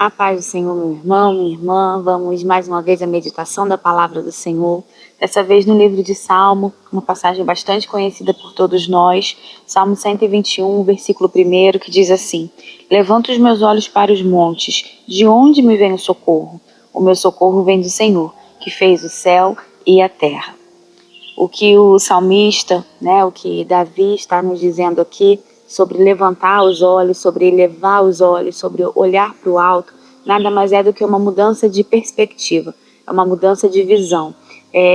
A paz do Senhor, meu irmão, minha irmã. Vamos mais uma vez à meditação da palavra do Senhor. Dessa vez no livro de Salmo, uma passagem bastante conhecida por todos nós. Salmo 121, versículo 1, que diz assim: Levanto os meus olhos para os montes. De onde me vem o socorro? O meu socorro vem do Senhor, que fez o céu e a terra. O que o salmista, o que Davi está nos dizendo aqui sobre levantar os olhos, sobre elevar os olhos, sobre olhar para o alto, nada mais é do que uma mudança de perspectiva, é uma mudança de visão.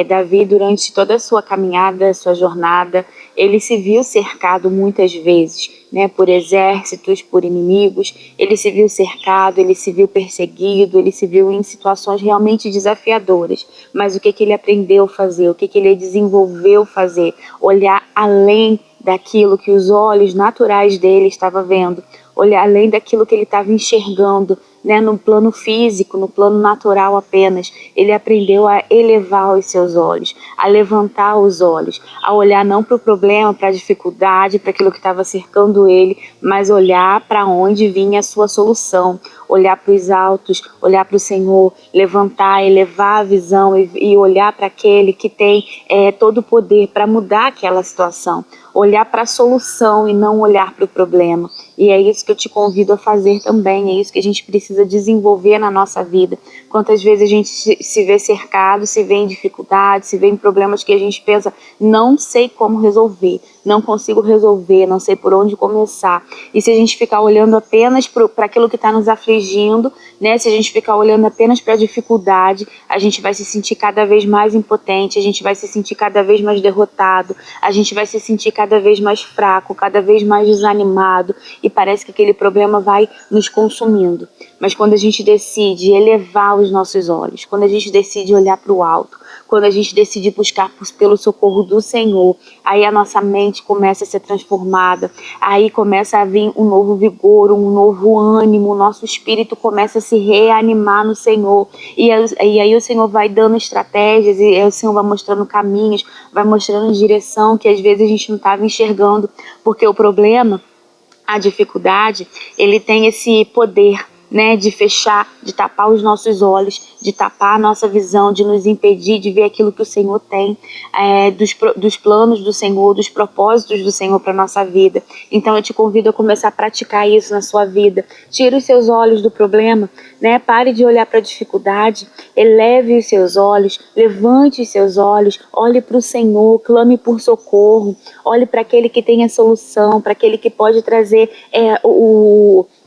Davi, durante toda a sua caminhada, sua jornada, ele se viu cercado muitas vezes, por exércitos, por inimigos. Ele se viu cercado, ele se viu perseguido, ele se viu em situações realmente desafiadoras. Mas o que ele aprendeu a fazer? O que ele desenvolveu fazer? Olhar além daquilo que os olhos naturais dele estavam vendo, olhar além daquilo que ele estava enxergando, no plano físico, no plano natural apenas. Ele aprendeu a elevar os seus olhos, a levantar os olhos, a olhar não para o problema, para a dificuldade, para aquilo que estava cercando ele, mas olhar para onde vinha a sua solução, olhar para os altos, olhar para o Senhor, levantar, elevar a visão e olhar para aquele que tem todo o poder para mudar aquela situação, olhar para a solução e não olhar para o problema. E é isso que eu te convido a fazer também, é isso que a gente precisa desenvolver na nossa vida. Quantas vezes a gente se vê cercado, se vê em dificuldades, se vê em problemas que a gente pensa, não sei como resolver, não consigo resolver, não sei por onde começar. E se a gente ficar olhando apenas para aquilo que está nos afligindo, se a gente ficar olhando apenas para a dificuldade, a gente vai se sentir cada vez mais impotente, a gente vai se sentir cada vez mais derrotado, a gente vai se sentir cada vez mais fraco, cada vez mais desanimado, e parece que aquele problema vai nos consumindo. Mas quando a gente decide elevar os nossos olhos, quando a gente decide olhar para o alto, quando a gente decide buscar pelo socorro do Senhor, aí a nossa mente começa a ser transformada, aí começa a vir um novo vigor, um novo ânimo, o nosso espírito começa a se reanimar no Senhor, e aí o Senhor vai dando estratégias, e aí o Senhor vai mostrando caminhos, vai mostrando direção que às vezes a gente não estava enxergando, porque o problema, a dificuldade, ele tem esse poder, de fechar, de tapar os nossos olhos, de tapar a nossa visão, de nos impedir de ver aquilo que o Senhor tem, dos planos do Senhor, dos propósitos do Senhor para a nossa vida. Então eu te convido a começar a praticar isso na sua vida. Tire os seus olhos do problema, pare de olhar para a dificuldade, eleve os seus olhos, levante os seus olhos, olhe para o Senhor, clame por socorro, olhe para aquele que tem a solução, para aquele que pode trazer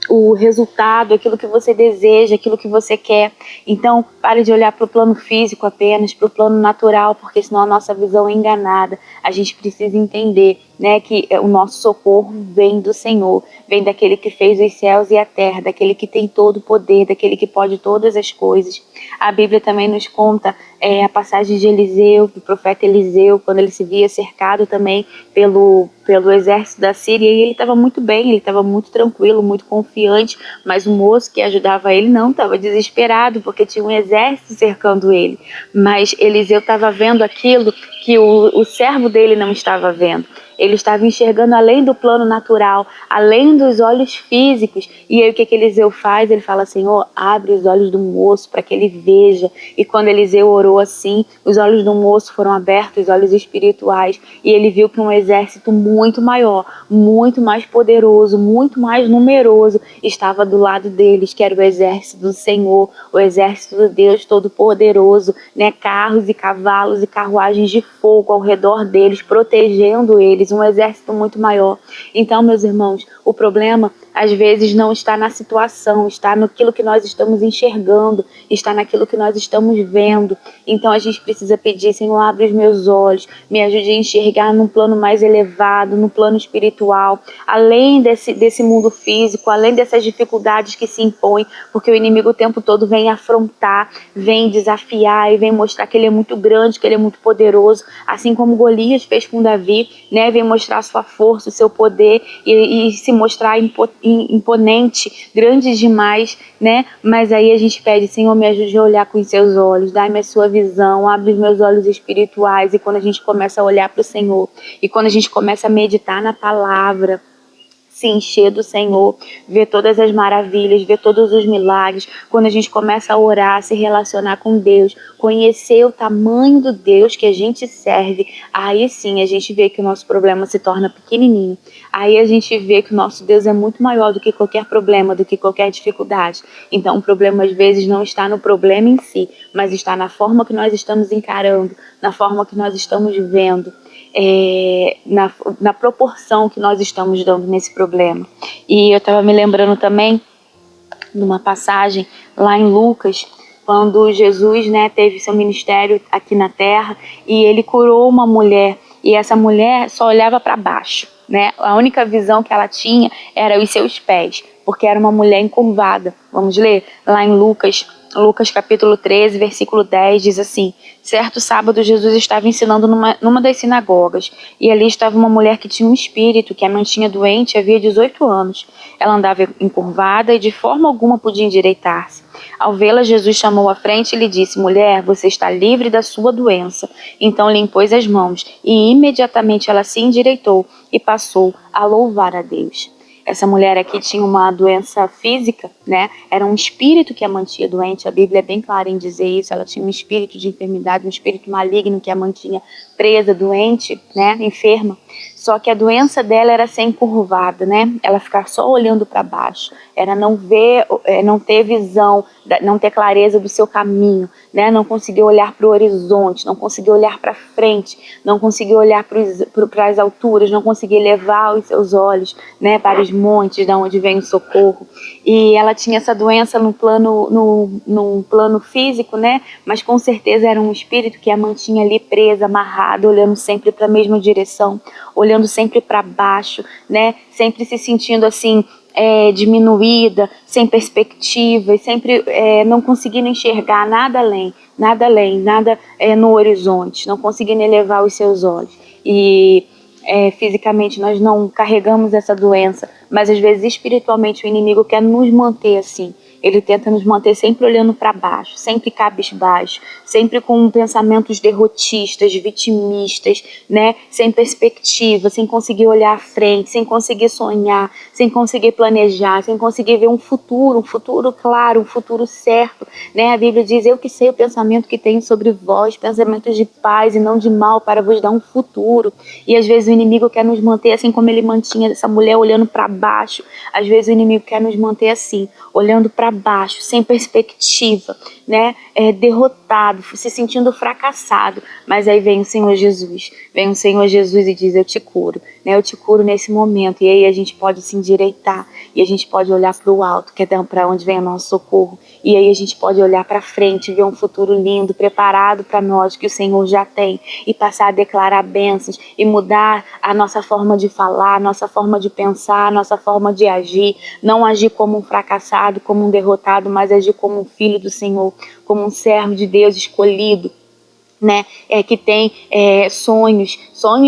o resultado, aquilo que você deseja, aquilo que você quer. Então, pare de olhar para o plano físico apenas, para o plano natural, porque senão a nossa visão é enganada. A gente precisa entender, que o nosso socorro vem do Senhor, vem daquele que fez os céus e a terra, daquele que tem todo o poder, daquele que pode todas as coisas. A Bíblia também nos conta a passagem de Eliseu, do profeta Eliseu, quando ele se via cercado também pelo exército da Síria, e ele estava muito bem, ele estava muito tranquilo, muito confiante, mas o moço que ajudava ele não, estava desesperado, porque tinha um exército cercando ele. Mas Eliseu estava vendo aquilo que o servo dele não estava vendo. Ele estava enxergando além do plano natural, além dos olhos físicos. E aí o que Eliseu faz? Ele fala: Senhor, abre os olhos do moço para que ele veja. E quando Eliseu orou assim, os olhos do moço foram abertos, os olhos espirituais. E ele viu que um exército muito maior, muito mais poderoso, muito mais numeroso estava do lado deles, que era o exército do Senhor, o exército do Deus Todo-Poderoso, carros e cavalos e carruagens de fogo ao redor deles, protegendo eles, um exército muito maior. Então, meus irmãos, o problema às vezes não está na situação, está naquilo que nós estamos enxergando, está naquilo que nós estamos vendo. Então a gente precisa pedir: Senhor, abre os meus olhos, me ajude a enxergar num plano mais elevado, no plano espiritual, além desse mundo físico, além dessas dificuldades que se impõem, porque o inimigo o tempo todo vem afrontar, vem desafiar e vem mostrar que ele é muito grande, que ele é muito poderoso, assim como Golias fez com Davi, vem mostrar sua força, o seu poder e se mostrar imponente, grande demais, Mas aí a gente pede: Senhor, me ajude a olhar com os seus olhos, dá-me a sua visão, abre os meus olhos espirituais. E quando a gente começa a olhar para o Senhor, e quando a gente começa a meditar na palavra, se encher do Senhor, ver todas as maravilhas, ver todos os milagres, quando a gente começa a orar, se relacionar com Deus, conhecer o tamanho do Deus que a gente serve, aí sim a gente vê que o nosso problema se torna pequenininho. Aí a gente vê que o nosso Deus é muito maior do que qualquer problema, do que qualquer dificuldade. Então o problema às vezes não está no problema em si, mas está na forma que nós estamos encarando, na forma que nós estamos vendo, na proporção que nós estamos dando nesse problema. E eu estava me lembrando também de uma passagem lá em Lucas, quando Jesus, né, teve seu ministério aqui na terra e ele curou uma mulher, e essa mulher só olhava para baixo, né? A única visão que ela tinha era os seus pés, porque era uma mulher encurvada. Vamos ler lá em Lucas capítulo 13, versículo 10, diz assim: certo sábado Jesus estava ensinando numa das sinagogas, e ali estava uma mulher que tinha um espírito que a mantinha doente havia 18 anos. Ela andava encurvada e de forma alguma podia endireitar-se. Ao vê-la, Jesus chamou à frente e lhe disse: mulher, você está livre da sua doença. Então lhe impôs as mãos, e imediatamente ela se endireitou e passou a louvar a Deus. Essa mulher aqui tinha uma doença física, né? Era um espírito que a mantinha doente. A Bíblia é bem clara em dizer isso. Ela tinha um espírito de enfermidade, um espírito maligno que a mantinha presa, doente, né? Enferma. Só que a doença dela era ser encurvada, né? Ela ficar só olhando para baixo. Era não ver, não ter visão, não ter clareza do seu caminho, né? Não conseguir olhar para o horizonte, não conseguir olhar para frente, não conseguir olhar para as alturas, não conseguir levar os seus olhos, né, para os montes, da onde vem o socorro. E ela tinha essa doença no plano físico, né? Mas com certeza era um espírito que a mantinha ali presa, amarrada, olhando sempre para a mesma direção, olhando sempre para baixo, né? Sempre se sentindo assim, diminuída, sem perspectiva, e sempre não conseguindo enxergar nada além, nada no horizonte, não conseguindo elevar os seus olhos. E fisicamente nós não carregamos essa doença, mas às vezes espiritualmente o inimigo quer nos manter assim. Ele tenta nos manter sempre olhando para baixo, sempre cabisbaixo, sempre com pensamentos derrotistas, vitimistas, né? Sem perspectiva, sem conseguir olhar à frente, sem conseguir sonhar, sem conseguir planejar, sem conseguir ver um futuro claro, um futuro certo, né? A Bíblia diz: eu que sei o pensamento que tenho sobre vós, pensamentos de paz e não de mal, para vos dar um futuro. E às vezes o inimigo quer nos manter assim como ele mantinha essa mulher, olhando para baixo. Às vezes o inimigo quer nos manter assim, olhando para baixo, sem perspectiva, né? Derrotado, se sentindo fracassado. Mas aí vem o Senhor Jesus, e diz: eu te curo, né? Eu te curo nesse momento. E aí a gente pode se endireitar, e a gente pode olhar para o alto, que é para onde vem o nosso socorro. E aí a gente pode olhar para frente, ver um futuro lindo, preparado para nós, que o Senhor já tem, e passar a declarar bênçãos, e mudar a nossa forma de falar, a nossa forma de pensar, a nossa forma de agir. Não agir como um fracassado, como um derrotado, mas agir como um filho do Senhor, como um servo de Deus escolhido, né? Que tem sonhos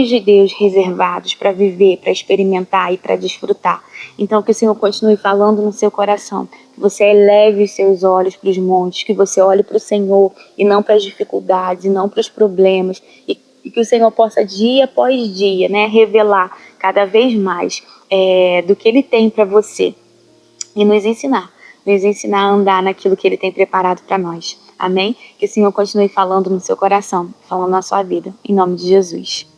de Deus reservados para viver, para experimentar e para desfrutar. Então que o Senhor continue falando no seu coração, que você eleve os seus olhos para os montes, que você olhe para o Senhor e não para as dificuldades, e não para os problemas, e que o Senhor possa dia após dia, né, revelar cada vez mais do que Ele tem para você, e nos ensinar a andar naquilo que Ele tem preparado para nós. Amém? Que o Senhor continue falando no seu coração, falando na sua vida, em nome de Jesus.